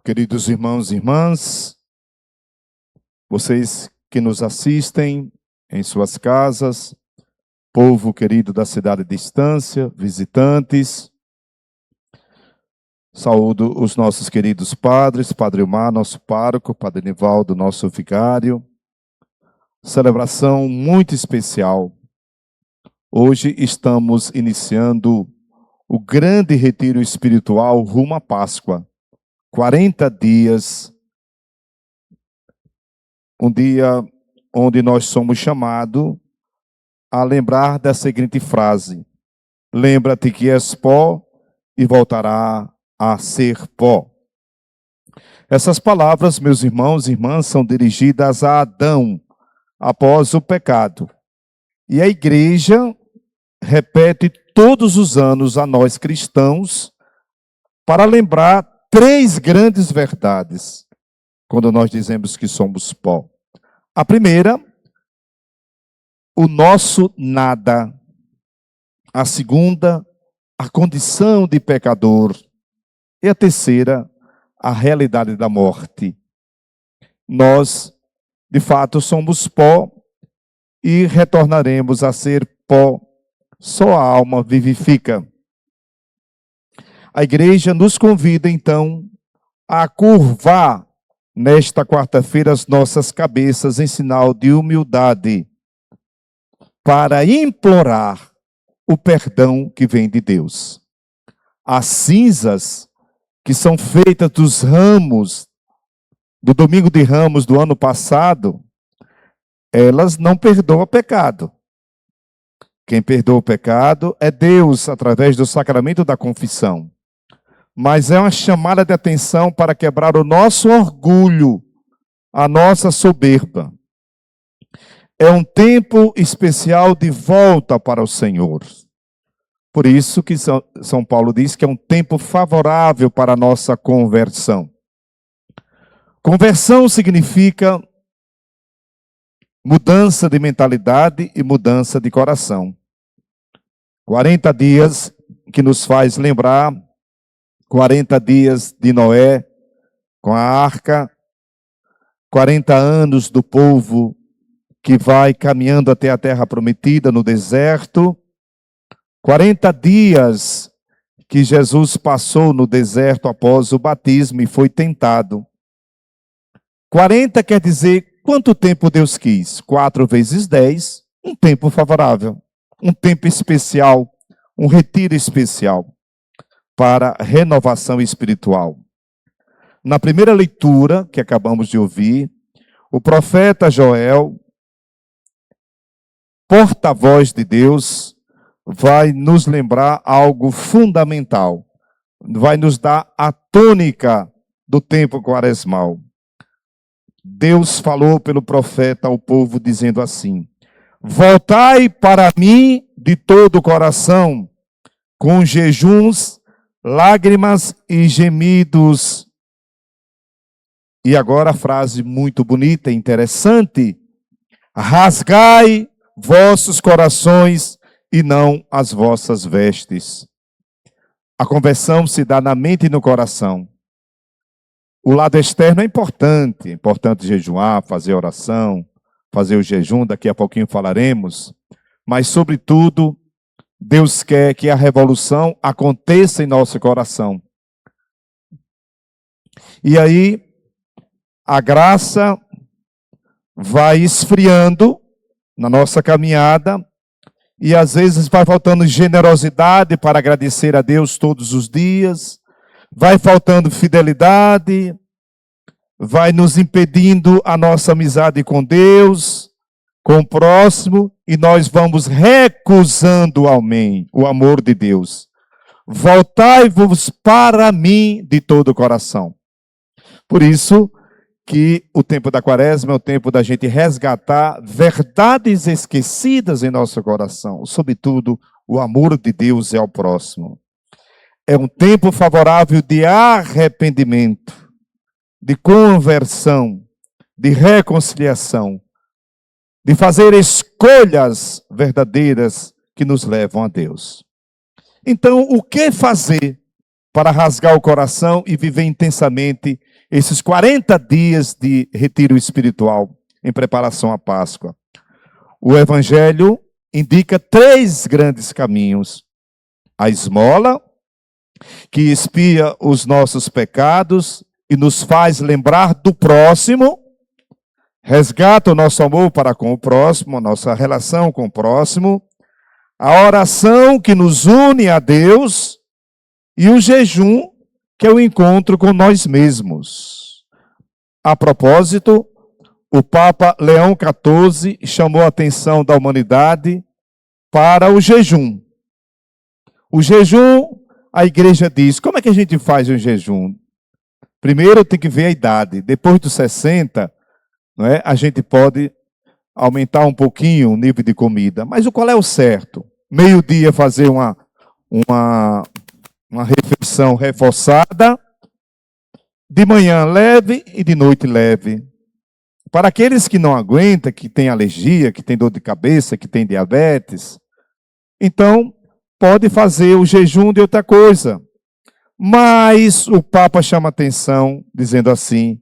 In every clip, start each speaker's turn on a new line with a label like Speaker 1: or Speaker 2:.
Speaker 1: Queridos irmãos e irmãs, vocês que nos assistem em suas casas, povo querido da cidade de Estância, visitantes, saúdo os nossos queridos padres, Padre Omar, nosso pároco, Padre Nivaldo, nosso vicário. Celebração muito especial. Hoje estamos iniciando o grande retiro espiritual rumo à Páscoa. 40 dias, um dia onde nós somos chamados a lembrar da seguinte frase: lembra-te que és pó e voltará a ser pó. Essas palavras, meus irmãos e irmãs, são dirigidas a Adão após o pecado. E a igreja repete todos os anos a nós cristãos para lembrar 3 grandes verdades quando nós dizemos que somos pó. A primeira, o nosso nada. A segunda, a condição de pecador. E a terceira, a realidade da morte. Nós, de fato, somos pó e retornaremos a ser pó. Só a alma vivifica. A igreja nos convida, então, a curvar nesta quarta-feira as nossas cabeças em sinal de humildade, para implorar o perdão que vem de Deus. As cinzas que são feitas dos ramos, do domingo de Ramos do ano passado, elas não perdoam o pecado. Quem perdoa o pecado é Deus, através do sacramento da confissão. Mas é uma chamada de atenção para quebrar o nosso orgulho, a nossa soberba. É um tempo especial de volta para o Senhor. Por isso que São Paulo diz que é um tempo favorável para a nossa conversão. Conversão significa mudança de mentalidade e mudança de coração. 40 dias que nos faz lembrar 40 dias de Noé com a arca, 40 anos do povo que vai caminhando até a terra prometida no deserto, 40 dias que Jesus passou no deserto após o batismo e foi tentado. 40 quer dizer quanto tempo Deus quis? 4 vezes 10, um tempo favorável, um tempo especial, um retiro especial para renovação espiritual. Na primeira leitura que acabamos de ouvir, o profeta Joel, porta-voz de Deus, vai nos lembrar algo fundamental. Vai nos dar a tônica do tempo quaresmal. Deus falou pelo profeta ao povo dizendo assim: voltai para mim de todo o coração, com jejuns, lágrimas e gemidos. E agora a frase muito bonita e interessante: rasgai vossos corações e não as vossas vestes. A conversão se dá na mente e no coração. O lado externo é importante jejuar, fazer oração, fazer o jejum, daqui a pouquinho falaremos, mas sobretudo Deus quer que a revolução aconteça em nosso coração. E aí, a graça vai esfriando na nossa caminhada, e às vezes vai faltando generosidade para agradecer a Deus todos os dias, vai faltando fidelidade, vai nos impedindo a nossa amizade com Deus, com o próximo, e nós vamos recusando o amor de Deus. Voltai-vos para mim de todo o coração. Por isso que o tempo da quaresma é o tempo da gente resgatar verdades esquecidas em nosso coração, sobretudo o amor de Deus ao próximo. É um tempo favorável de arrependimento, de conversão, de reconciliação, de fazer escolhas verdadeiras que nos levam a Deus. Então, o que fazer para rasgar o coração e viver intensamente esses 40 dias de retiro espiritual em preparação à Páscoa. O Evangelho indica 3 grandes caminhos: a esmola, que expia os nossos pecados e nos faz lembrar do próximo, resgata o nosso amor para com o próximo, a nossa relação com o próximo, a oração que nos une a Deus e o jejum, que é o encontro com nós mesmos. A propósito, o Papa Leão XIV chamou a atenção da humanidade para o jejum. O jejum, a igreja diz, como é que a gente faz o jejum? Primeiro tem que ver a idade. Depois dos 60, não é, a gente pode aumentar um pouquinho o nível de comida. Mas qual é o certo? Meio-dia fazer uma refeição reforçada, de manhã leve e de noite leve. Para aqueles que não aguentam, que têm alergia, que têm dor de cabeça, que têm diabetes, então pode fazer o jejum de outra coisa. Mas o Papa chama atenção, dizendo assim: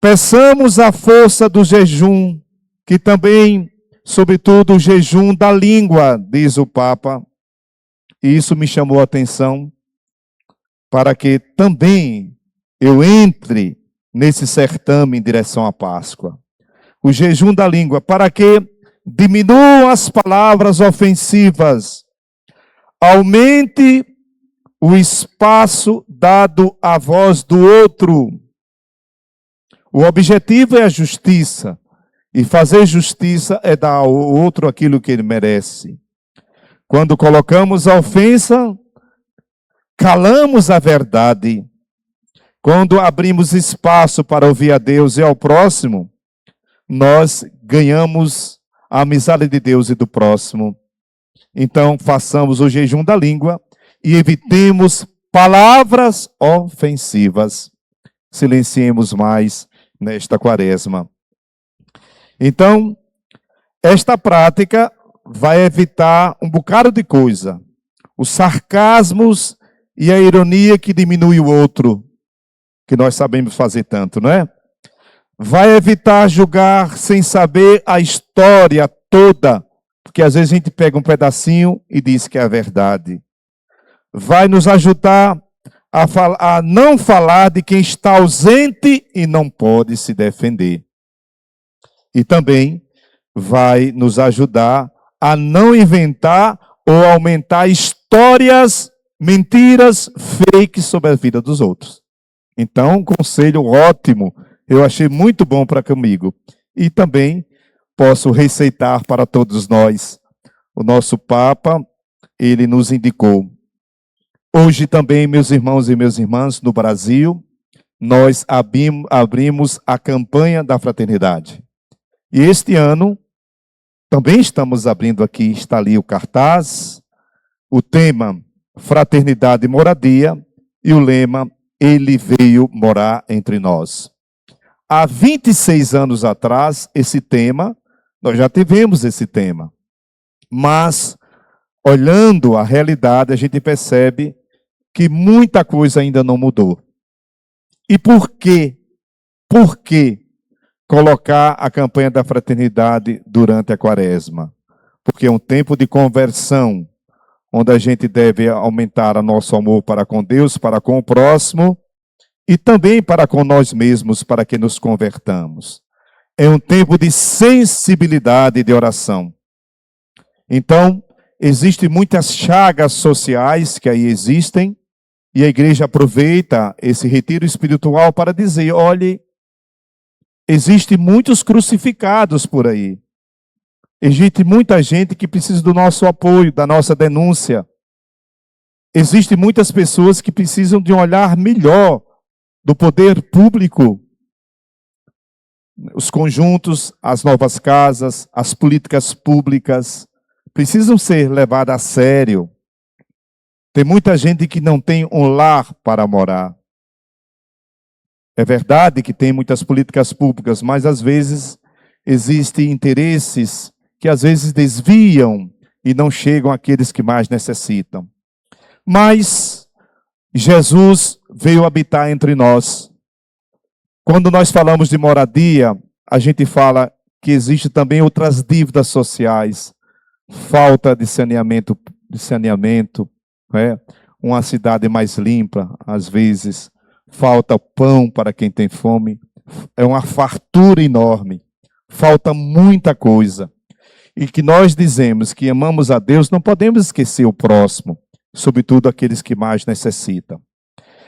Speaker 1: peçamos a força do jejum, que também, sobretudo, o jejum da língua, diz o Papa. E isso me chamou a atenção, para que também eu entre nesse certame em direção à Páscoa. O jejum da língua, para que diminuam as palavras ofensivas, aumente o espaço dado à voz do outro. O objetivo é a justiça, e fazer justiça é dar ao outro aquilo que ele merece. Quando colocamos a ofensa, calamos a verdade. Quando abrimos espaço para ouvir a Deus e ao próximo, nós ganhamos a amizade de Deus e do próximo. Então, façamos o jejum da língua e evitemos palavras ofensivas. Silenciemos mais nesta quaresma. Então, esta prática vai evitar um bocado de coisa. Os sarcasmos e a ironia que diminui o outro, que nós sabemos fazer tanto, não é? Vai evitar julgar sem saber a história toda, porque às vezes a gente pega um pedacinho e diz que é a verdade. Vai nos ajudar a não falar de quem está ausente e não pode se defender. E também vai nos ajudar a não inventar ou aumentar histórias, mentiras, fakes sobre a vida dos outros. Então, um conselho ótimo, eu achei muito bom para comigo. E também posso receitar para todos nós. O nosso Papa, ele nos indicou. Hoje também, meus irmãos e minhas irmãs, no Brasil, nós abrimos a campanha da fraternidade. E este ano, também estamos abrindo aqui, está ali o cartaz, o tema Fraternidade e Moradia e o lema Ele veio morar entre nós. Há 26 anos atrás, esse tema, nós já tivemos esse tema. Mas, olhando a realidade, a gente percebe que muita coisa ainda não mudou. E por quê? Por que colocar a campanha da fraternidade durante a quaresma? Porque é um tempo de conversão, onde a gente deve aumentar o nosso amor para com Deus, para com o próximo, e também para com nós mesmos, para que nos convertamos. É um tempo de sensibilidade e de oração. Então, existem muitas chagas sociais que aí existem, e a igreja aproveita esse retiro espiritual para dizer, olhe, existem muitos crucificados por aí. Existe muita gente que precisa do nosso apoio, da nossa denúncia. Existem muitas pessoas que precisam de um olhar melhor do poder público. Os conjuntos, as novas casas, as políticas públicas precisam ser levadas a sério. Tem muita gente que não tem um lar para morar. É verdade que tem muitas políticas públicas, mas às vezes existem interesses que às vezes desviam e não chegam àqueles que mais necessitam. Mas Jesus veio habitar entre nós. Quando nós falamos de moradia, a gente fala que existe também outras dívidas sociais, falta de saneamento, né? Uma cidade mais limpa, às vezes, falta pão para quem tem fome, é uma fartura enorme, falta muita coisa. E que nós dizemos que amamos a Deus, não podemos esquecer o próximo, sobretudo aqueles que mais necessitam.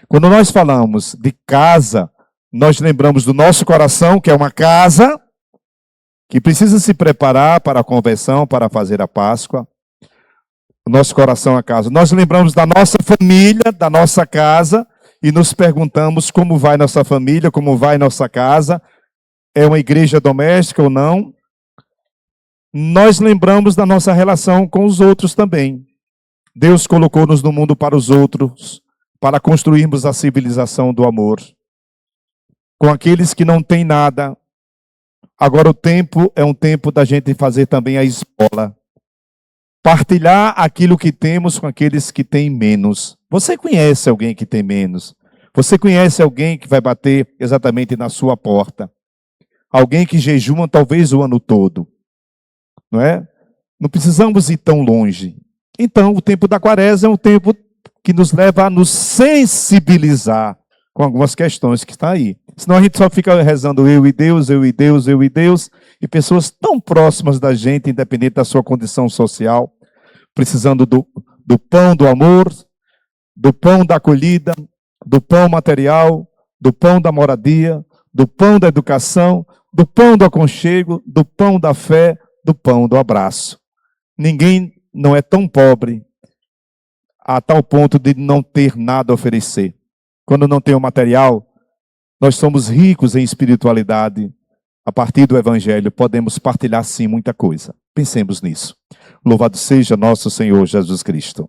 Speaker 1: Quando nós falamos de casa, nós lembramos do nosso coração, que é uma casa, que precisa se preparar para a conversão, para fazer a Páscoa. O nosso coração é a casa. Nós lembramos da nossa família, da nossa casa, e nos perguntamos como vai nossa família, como vai nossa casa, é uma igreja doméstica ou não. Nós lembramos da nossa relação com os outros também. Deus colocou-nos no mundo para os outros, para construirmos a civilização do amor. Com aqueles que não têm nada. Agora o tempo é um tempo da gente fazer também a esmola. Partilhar aquilo que temos com aqueles que têm menos. Você conhece alguém que tem menos? Você conhece alguém que vai bater exatamente na sua porta? Alguém que jejuma talvez o ano todo. Não é? Não precisamos ir tão longe. Então, o tempo da Quaresma é um tempo que nos leva a nos sensibilizar com algumas questões que estão aí. Senão a gente só fica rezando eu e Deus, eu e Deus, eu e Deus, e pessoas tão próximas da gente, independente da sua condição social, precisando do pão do amor, do pão da acolhida, do pão material, do pão da moradia, do pão da educação, do pão do aconchego, do pão da fé, do pão do abraço. Ninguém não é tão pobre a tal ponto de não ter nada a oferecer. Quando não tem o material, nós somos ricos em espiritualidade. A partir do Evangelho, podemos partilhar sim muita coisa. Pensemos nisso. Louvado seja nosso Senhor Jesus Cristo.